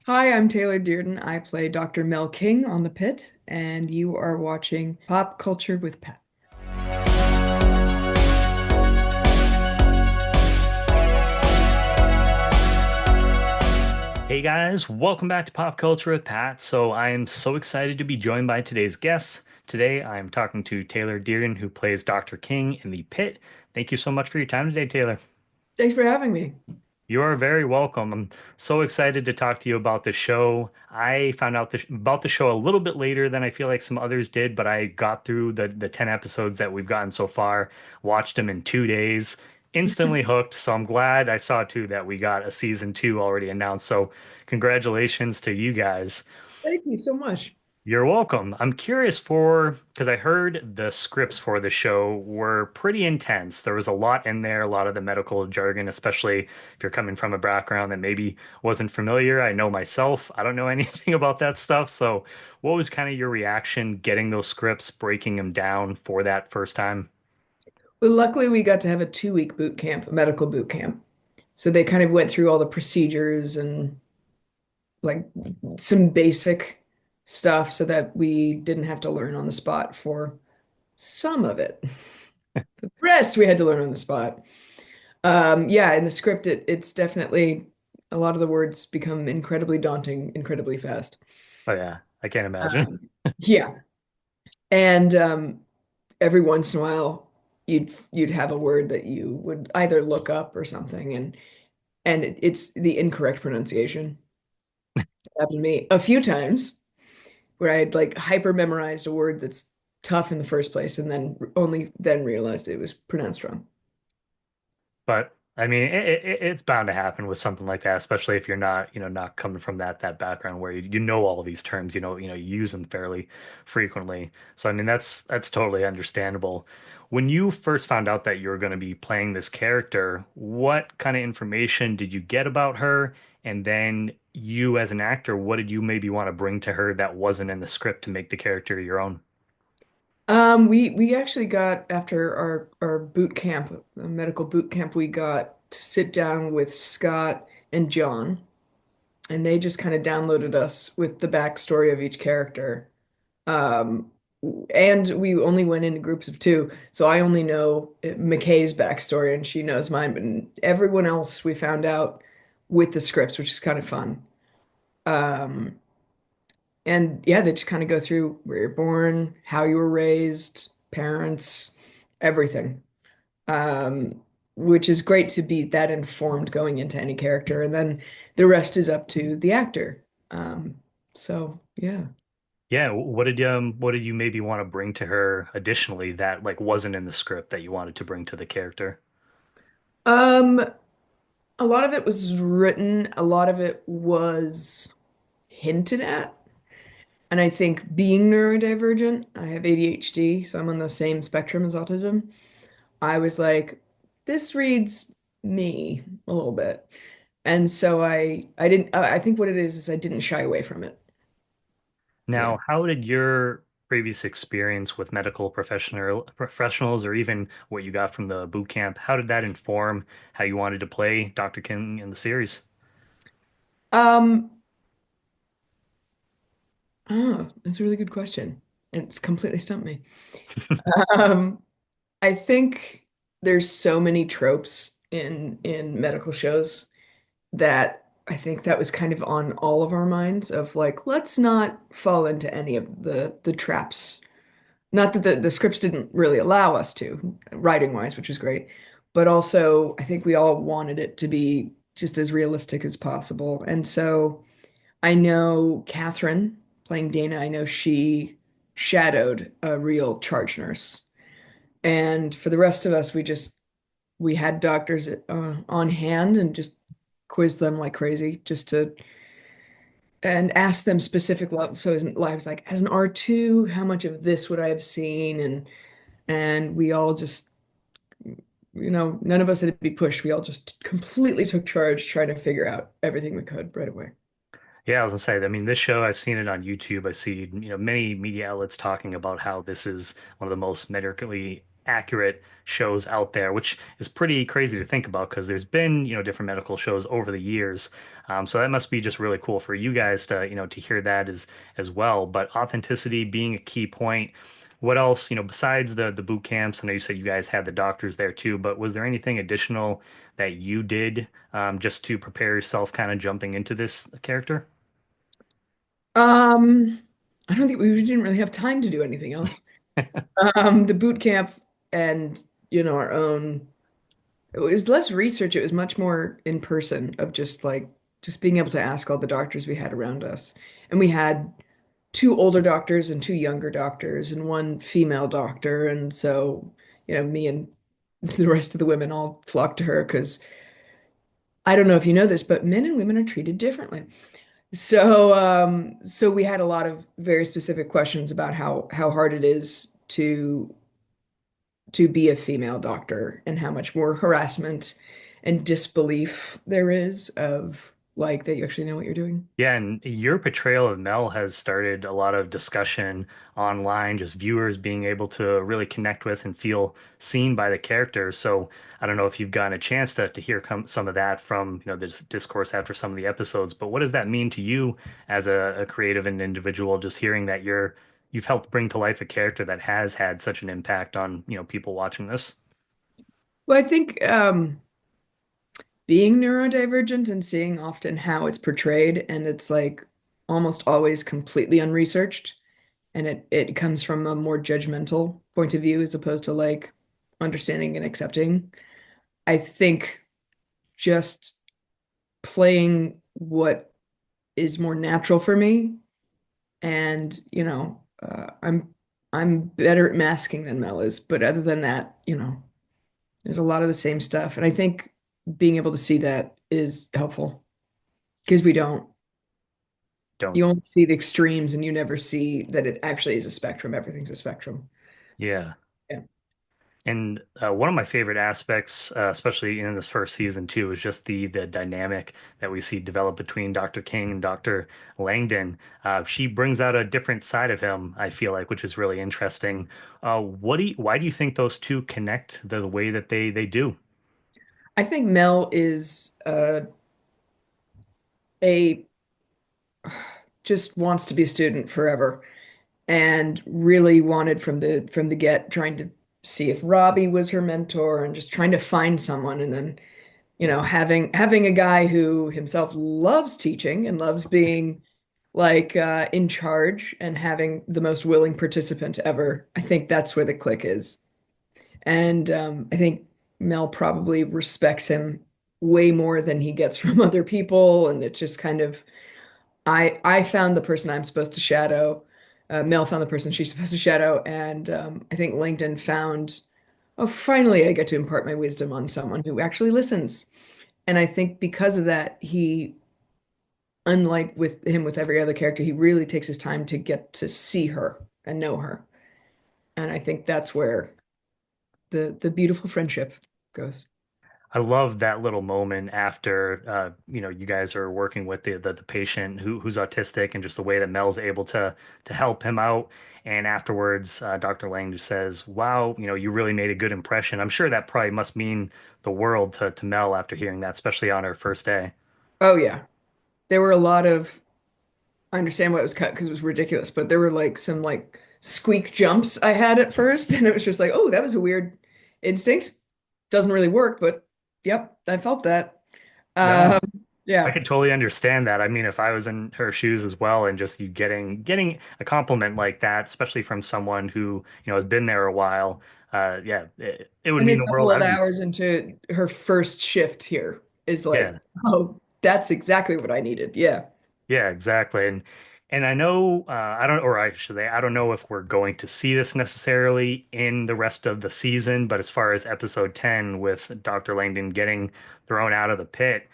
Hi, I'm Taylor Dearden. I play Dr. Mel King on the Pit, and you are watching Pop Culture with Pat. Hey guys, welcome back to Pop Culture with Pat. So I am so excited to be joined by today's guests. Today I am talking to Taylor Dearden, who plays Dr. King in The Pit. Thank you so much for your time today, Taylor. Thanks for having me. You are very welcome. I'm so excited to talk to you about the show. I found out about the show a little bit later than I feel like some others did, but I got through the 10 episodes that we've gotten so far, watched them in 2 days, instantly hooked. So I'm glad I saw too that we got a season two already announced. So congratulations to you guys. Thank you so much. You're welcome. I'm curious because I heard the scripts for the show were pretty intense. There was a lot in there, a lot of the medical jargon, especially if you're coming from a background that maybe wasn't familiar. I know myself, I don't know anything about that stuff. So, what was kind of your reaction getting those scripts, breaking them down for that first time? Well, luckily, we got to have a 2-week boot camp, a medical boot camp. So they kind of went through all the procedures and like some basic stuff so that we didn't have to learn on the spot for some of it. The rest we had to learn on the spot. Yeah, in the script, it's definitely a lot of the words become incredibly daunting, incredibly fast. Oh yeah, I can't imagine. Um, yeah, and every once in a while, you'd have a word that you would either look up or something, and it's the incorrect pronunciation. It happened to me a few times where I had like hyper memorized a word that's tough in the first place, and then only then realized it was pronounced wrong. But I mean, it's bound to happen with something like that, especially if you're not, not coming from that background where you know all of these terms, you use them fairly frequently. So I mean, that's totally understandable. When you first found out that you were going to be playing this character, what kind of information did you get about her? And then you as an actor, what did you maybe want to bring to her that wasn't in the script to make the character your own? We actually got after our boot camp, medical boot camp, we got to sit down with Scott and John, and they just kind of downloaded us with the backstory of each character. Um, and we only went into groups of two, so I only know McKay's backstory, and she knows mine, but everyone else we found out with the scripts, which is kind of fun. Um, and yeah, they just kind of go through where you're born, how you were raised, parents, everything. Um, which is great to be that informed going into any character. And then the rest is up to the actor. So yeah. Yeah, what did you maybe want to bring to her additionally that like wasn't in the script that you wanted to bring to the character? Um, a lot of it was written, a lot of it was hinted at. And I think being neurodivergent, I have ADHD, so I'm on the same spectrum as autism. I was like, this reads me a little bit. And so I didn't I think what it is I didn't shy away from it. Yeah. Now, how did your previous experience with medical professionals or even what you got from the boot camp, how did that inform how you wanted to play Dr. King in the series? Um, that's a really good question. It's completely stumped me. Um, I think there's so many tropes in medical shows that I think that was kind of on all of our minds of like, let's not fall into any of the traps. Not that the scripts didn't really allow us to, writing wise, which was great, but also I think we all wanted it to be just as realistic as possible. And so I know Catherine playing Dana, I know she shadowed a real charge nurse. And for the rest of us, we had doctors on hand and just quizzed them like crazy just to and ask them specific levels. So as lives like as an R2, how much of this would I have seen? And we all just, none of us had to be pushed. We all just completely took charge, trying to figure out everything we could right away. Yeah, I was gonna say, I mean, this show, I've seen it on YouTube. I see, many media outlets talking about how this is one of the most accurate shows out there, which is pretty crazy to think about because there's been, different medical shows over the years. So that must be just really cool for you guys to, to hear that as well. But authenticity being a key point. What else, besides the boot camps? I know you said you guys had the doctors there too, but was there anything additional that you did just to prepare yourself kind of jumping into this character? Um, I don't think we didn't really have time to do anything else. The boot camp and, our own, it was less research. It was much more in person of just being able to ask all the doctors we had around us. And we had two older doctors and two younger doctors and one female doctor. And so, me and the rest of the women all flocked to her because I don't know if you know this, but men and women are treated differently. So we had a lot of very specific questions about how hard it is to be a female doctor and how much more harassment and disbelief there is of like that you actually know what you're doing. Yeah, and your portrayal of Mel has started a lot of discussion online, just viewers being able to really connect with and feel seen by the character. So I don't know if you've gotten a chance to hear some of that from, this discourse after some of the episodes, but what does that mean to you as a creative and individual, just hearing that you've helped bring to life a character that has had such an impact on, people watching this? Well, I think being neurodivergent and seeing often how it's portrayed, and it's like almost always completely unresearched, and it comes from a more judgmental point of view as opposed to like understanding and accepting. I think just playing what is more natural for me, and I'm better at masking than Mel is, but other than that, there's a lot of the same stuff, and I think being able to see that is helpful because we don't. Don't. You only see the extremes, and you never see that it actually is a spectrum. Everything's a spectrum. Yeah. Yeah. And one of my favorite aspects, especially in this first season too, is just the dynamic that we see develop between Dr. King and Dr. Langdon. She brings out a different side of him, I feel like, which is really interesting. Why do you think those two connect the way that they do? I think Mel is a just wants to be a student forever and really wanted from the get trying to see if Robbie was her mentor and just trying to find someone and then having a guy who himself loves teaching and loves being like in charge and having the most willing participant ever. I think that's where the click is. And I think Mel probably respects him way more than he gets from other people. And it just kind of, I found the person I'm supposed to shadow. Mel found the person she's supposed to shadow. And I think Langdon found, oh, finally I get to impart my wisdom on someone who actually listens. And I think because of that, unlike with every other character, he really takes his time to get to see her and know her. And I think that's where the beautiful friendship goes. I love that little moment after you guys are working with the patient who's autistic and just the way that Mel's able to help him out. And afterwards, Dr. Lang just says, "Wow, you really made a good impression." I'm sure that probably must mean the world to Mel after hearing that, especially on her first day. Oh yeah. There were a lot of I understand why it was cut because it was ridiculous, but there were like some like squeak jumps I had at first, and it was just like, oh, that was a weird instinct. Doesn't really work, but yep, I felt that. Um, No. I yeah. could totally understand that. I mean, if I was in her shoes as well, and just you getting a compliment like that, especially from someone who, has been there a while, yeah, it would And mean a the couple world. of I'd be, hours into her first shift here is like, yeah, oh, that's exactly what I needed. Yeah. yeah, exactly. And I know, I don't, or I should say, I don't know if we're going to see this necessarily in the rest of the season, but as far as episode 10 with Dr. Langdon getting thrown out of the pit,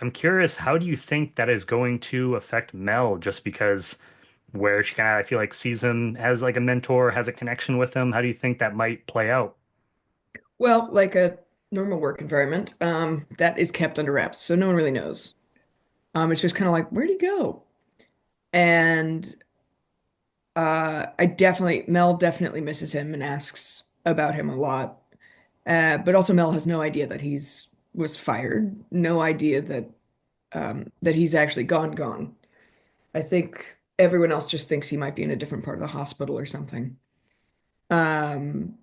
I'm curious, how do you think that is going to affect Mel? Just because where she kind of, I feel like, sees him as like a mentor, has a connection with him. How do you think that might play out? Well, like a normal work environment, that is kept under wraps, so no one really knows. It's just kind of like, where'd he go? And Mel definitely misses him and asks. about him a lot. But also Mel has no idea that he's was fired, no idea that that he's actually gone. I think everyone else just thinks he might be in a different part of the hospital or something. Um,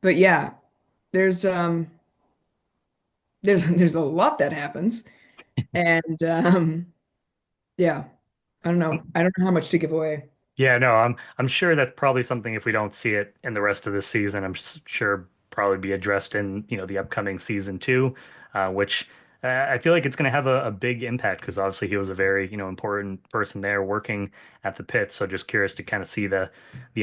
but yeah, there's um there's a lot that happens. And yeah, I don't know. I don't know how much to give away. Yeah, no, I'm sure that's probably something if we don't see it in the rest of the season, sure probably be addressed in, the upcoming season two, which I feel like it's going to have a big impact because obviously he was a very, important person there working at the pit. So just curious to kind of see the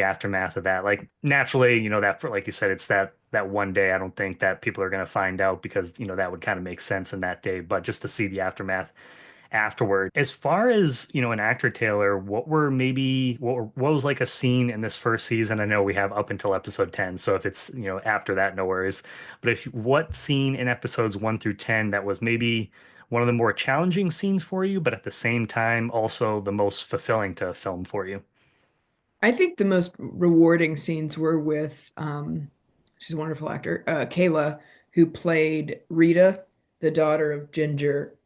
aftermath of that. Like naturally, that for like you said, it's that one day. I don't think that people are going to find out because, that would kind of make sense in that day, but just to see the aftermath afterward. As far as, an actor, Taylor, what was like a scene in this first season? I know we have up until episode 10, so if it's, after that, no worries. But if what scene in episodes 1 through 10 that was maybe one of the more challenging scenes for you, but at the same time also the most fulfilling to film for you? I think the most rewarding scenes were with she's a wonderful actor, Kayla, who played Rita, the daughter of Ginger.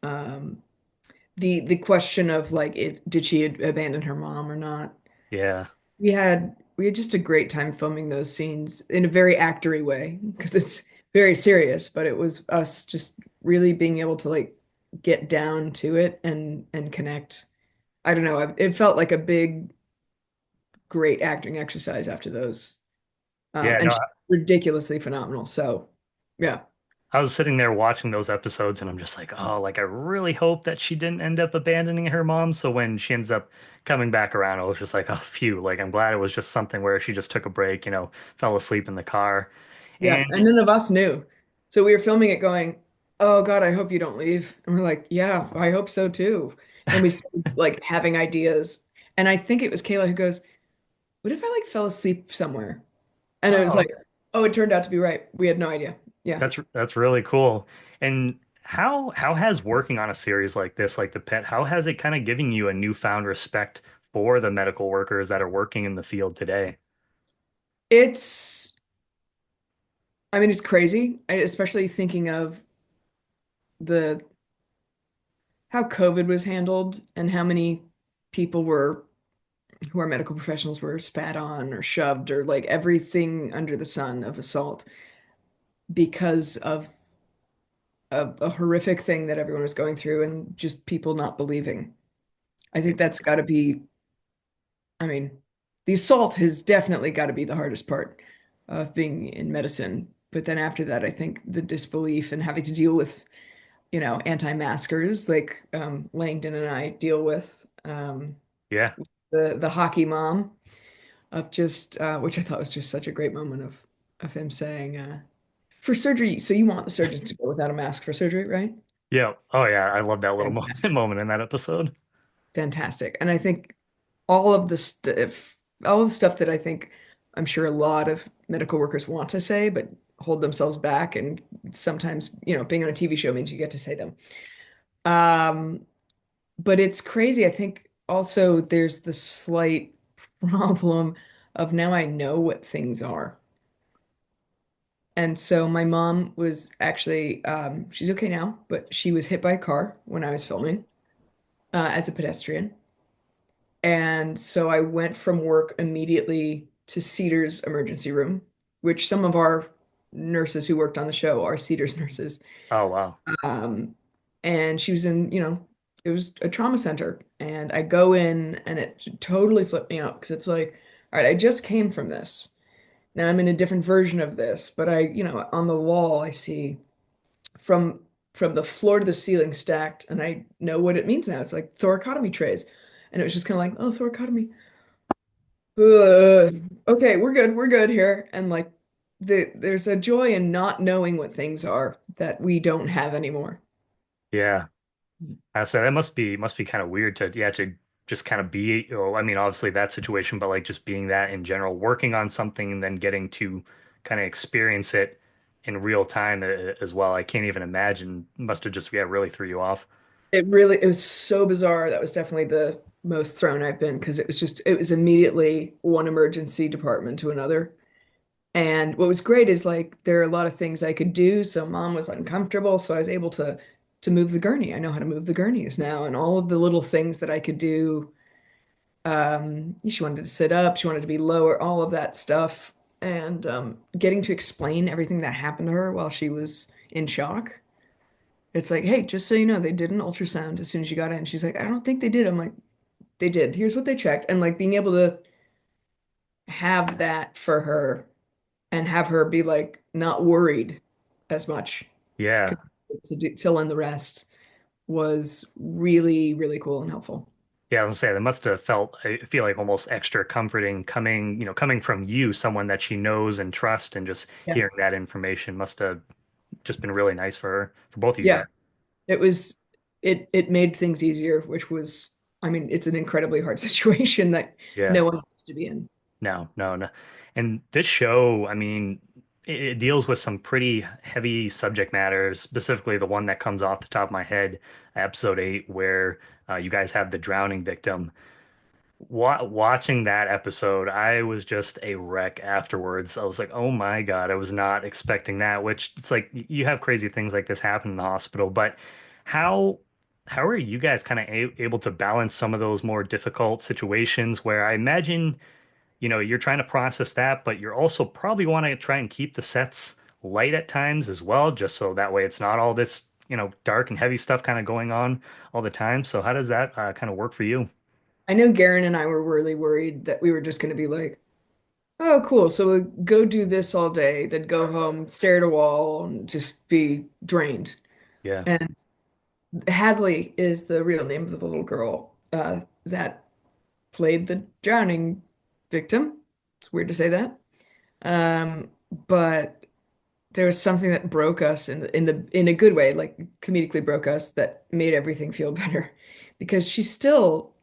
The question of like if did she abandon her mom or not? Yeah. We had just a great time filming those scenes in a very actory way because it's very serious, but it was us just really being able to like get down to it and connect. I don't know, it felt like a big, great acting exercise after those. Yeah, And no, she's ridiculously phenomenal. So yeah. I was sitting there watching those episodes and I'm just like, oh, like I really hope that she didn't end up abandoning her mom. So when she ends up coming back around, I was just like, oh, phew. Like I'm glad it was just something where she just took a break, fell asleep in the car. Yeah. And And none of us knew. So we were filming it going, oh God, I hope you don't leave. And we're like, yeah, I hope so too. And we started like having ideas. And I think it was Kayla who goes, what if I like fell asleep somewhere? And it was oh, like, oh, it turned out to be right. We had no idea. Yeah. that's really cool. And how has working on a series like this, like The Pet, how has it kind of giving you a newfound respect for the medical workers that are working in the field today? It's, I mean, it's crazy, especially thinking of the how COVID was handled and how many people were who are medical professionals were spat on or shoved or like everything under the sun of assault because of a horrific thing that everyone was going through and just people not believing. I think that's got to be, I mean, the assault has definitely got to be the hardest part of being in medicine. But then after that, I think the disbelief and having to deal with, anti-maskers like Langdon and I deal with, Yeah. the hockey mom of just which I thought was just such a great moment of him saying for surgery, so you want the surgeons to go without a mask for surgery, right? Yeah. Oh yeah. I love that little Fantastic. moment in that episode. Fantastic. And I think all of the stuff all of the stuff that I think I'm sure a lot of medical workers want to say but hold themselves back and sometimes, being on a TV show means you get to say them. Um, but it's crazy. I think also there's the slight problem of now I know what things are. And so my mom was actually, she's okay now, but she was hit by a car when I was filming as a pedestrian. And so I went from work immediately to Cedar's emergency room, which some of our nurses who worked on the show are Cedar's nurses. Oh wow. Um, and she was in, it was a trauma center. And I go in and it totally flipped me out because it's like, all right, I just came from this. Now I'm in a different version of this, but on the wall I see from the floor to the ceiling stacked, and I know what it means now. It's like thoracotomy trays. And it was just kind of like, oh, thoracotomy. Okay, we're good here. And like there's a joy in not knowing what things are that we don't have anymore. Yeah. I said that must be kind of weird to yeah to just kind of be I mean obviously that situation but like just being that in general working on something and then getting to kind of experience it in real time as well. I can't even imagine. Must have just yeah really threw you off. It was so bizarre. That was definitely the most thrown I've been because it was immediately one emergency department to another. And what was great is like there are a lot of things I could do. So mom was uncomfortable, so I was able to move the gurney. I know how to move the gurneys now, and all of the little things that I could do. She wanted to sit up, she wanted to be lower, all of that stuff. And getting to explain everything that happened to her while she was in shock. It's like, hey, just so you know, they did an ultrasound as soon as you got in. She's like, I don't think they did. I'm like, they did. Here's what they checked. And like being able to have that for her and have her be like not worried as much Yeah. to fill in the rest was really, really cool and helpful. Yeah, I was gonna say that must have felt, I feel like almost extra comforting coming, coming from you, someone that she knows and trusts, and just Yeah. hearing that information must have just been really nice for her, for both of you Yeah. guys. It was it made things easier, which was I mean, it's an incredibly hard situation that Yeah. no one wants to be in. No, no, no. And this show, I mean, it deals with some pretty heavy subject matters, specifically the one that comes off the top of my head, episode 8, where you guys have the drowning victim. Watching that episode, I was just a wreck afterwards. I was like, oh my God, I was not expecting that, which it's like you have crazy things like this happen in the hospital, but how how are you guys kind of able to balance some of those more difficult situations where I imagine, you're trying to process that, but you're also probably want to try and keep the sets light at times as well, just so that way it's not all this, dark and heavy stuff kind of going on all the time. So how does that kind of work for you? I know Garen and I were really worried that we were just going to be like, oh, cool. So we'll go do this all day, then go home, stare at a wall, and just be drained. Yeah. And Hadley is the real name of the little girl that played the drowning victim. It's weird to say that. Um, but there was something that broke us in a good way, like comedically broke us, that made everything feel better because she's still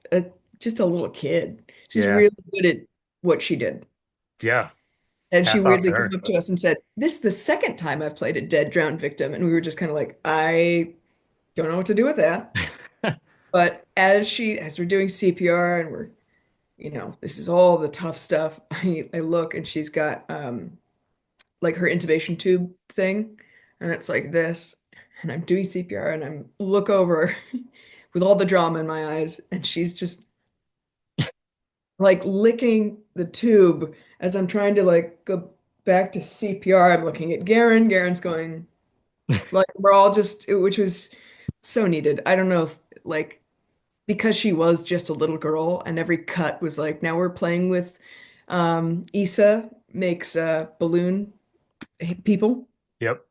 just a little kid. She's Yeah. really good at what she did. Yeah. And she Hats off to weirdly came her. up to us and said, "This is the second time I've played a dead drowned victim." And we were just kind of like, I don't know what to do with that. But as we're doing CPR and we're, this is all the tough stuff. I look and she's got like her intubation tube thing, and it's like this, and I'm doing CPR and I'm look over with all the drama in my eyes, and she's just like licking the tube as I'm trying to like go back to CPR. I'm looking at Garen. Garen's going like we're all just, which was so needed. I don't know if like because she was just a little girl and every cut was like now we're playing with Issa makes balloon people. Yep.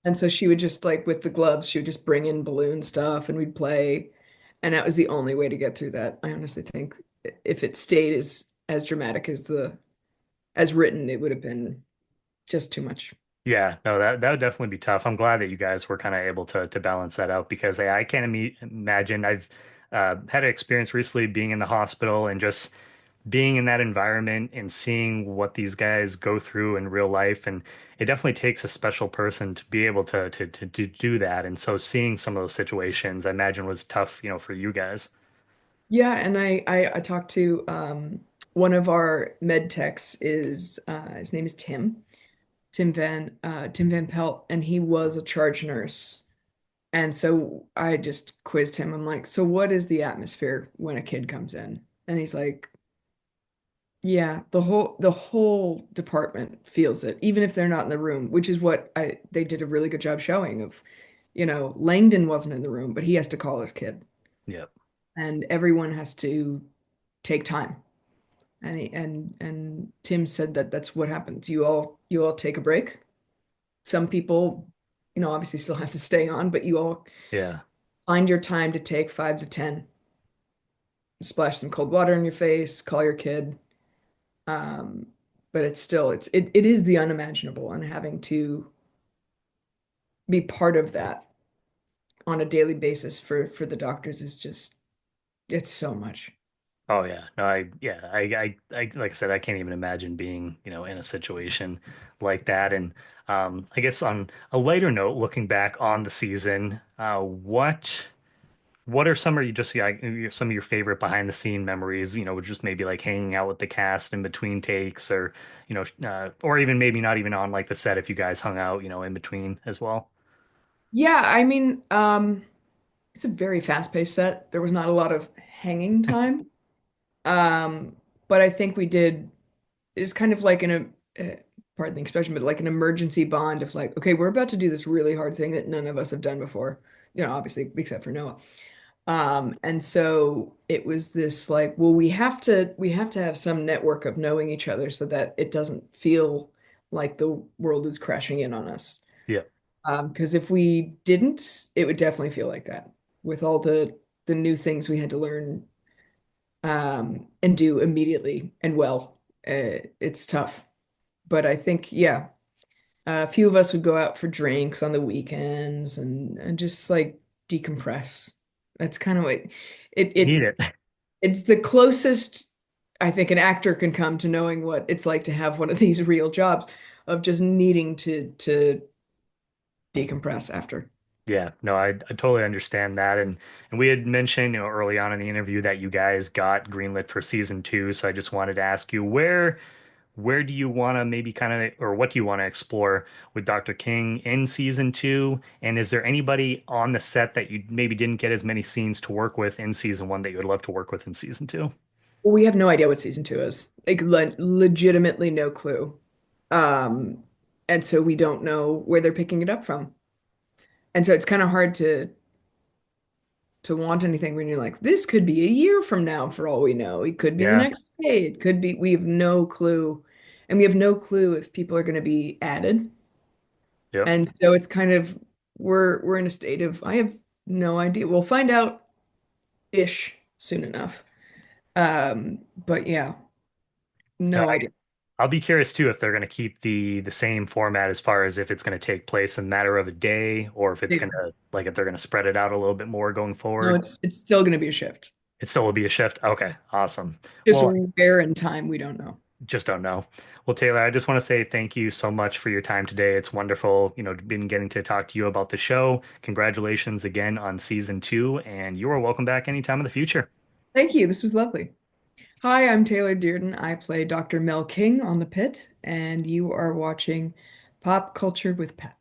And so she would just like with the gloves, she would just bring in balloon stuff and we'd play. And that was the only way to get through that. I honestly think if it stayed as dramatic as written, it would have been just too much. Yeah, no, that would definitely be tough. I'm glad that you guys were kind of able to balance that out because I can't imagine. I've had an experience recently being in the hospital and just being in that environment and seeing what these guys go through in real life. And it definitely takes a special person to be able to do that. And so seeing some of those situations, I imagine was tough, for you guys. Yeah, and I talked to one of our med techs is his name is Tim Van Pelt, and he was a charge nurse. And so I just quizzed him. I'm like, so what is the atmosphere when a kid comes in? And he's like, yeah, the whole department feels it, even if they're not in the room, which is what I they did a really good job showing of, Langdon wasn't in the room, but he has to call his kid, Yep. and everyone has to take time. And Tim said that that's what happens. You all take a break. Some people, obviously still have to stay on, but you all Yeah. find your time to take 5 to 10, splash some cold water in your face, call your kid. Um, but it's still it is the unimaginable, and having to be part of that on a daily basis for the doctors is just it's so much. Oh yeah. No, yeah, like I said, I can't even imagine being, in a situation like that. And I guess on a lighter note, looking back on the season, what what are some of you just yeah, some of your favorite behind the scene memories, just maybe like hanging out with the cast in between takes or, or even maybe not even on like the set if you guys hung out, in between as well. Yeah, I mean, it's a very fast-paced set. There was not a lot of hanging time. Um, but I think we did, it's kind of like pardon the expression, but like an emergency bond of like, okay, we're about to do this really hard thing that none of us have done before, obviously, except for Noah. And so it was this like, well, we have to have some network of knowing each other so that it doesn't feel like the world is crashing in on us. Yeah. Because if we didn't, it would definitely feel like that with all the new things we had to learn and do immediately and well. It's tough, but I think yeah, a few of us would go out for drinks on the weekends and just like decompress. That's kind of what it Need it it. it's the closest I think an actor can come to knowing what it's like to have one of these real jobs of just needing to decompress after. Yeah, no, I totally understand that. And we had mentioned, early on in the interview that you guys got greenlit for season two. So I just wanted to ask you where do you want to maybe kind of, or what do you want to explore with Dr. King in season two? And is there anybody on the set that you maybe didn't get as many scenes to work with in season one that you would love to work with in season two? Well, we have no idea what season two is. Like legitimately no clue. Um, and so we don't know where they're picking it up from. And so it's kind of hard to want anything when you're like, this could be a year from now for all we know. It could be the Yeah, next day. It could be, we have no clue. And we have no clue if people are going to be added. yep. And so it's kind of we're in a state of I have no idea. We'll find out ish soon enough. But yeah, No, no idea. I'll be curious too if they're going to keep the same format as far as if it's going to take place in a matter of a day or if it's They- going to like if they're going to spread it out a little bit more going No, forward. it's still going to be a shift. It still will be a shift. Okay, awesome. Just Well, where in time we don't know. just don't know. Well, Taylor, I just want to say thank you so much for your time today. It's wonderful, been getting to talk to you about the show. Congratulations again on season two, and you are welcome back anytime in the future. Thank you. This was lovely. Hi, I'm Taylor Dearden. I play Dr. Mel King on The Pit, and you are watching Pop Culture with Pat.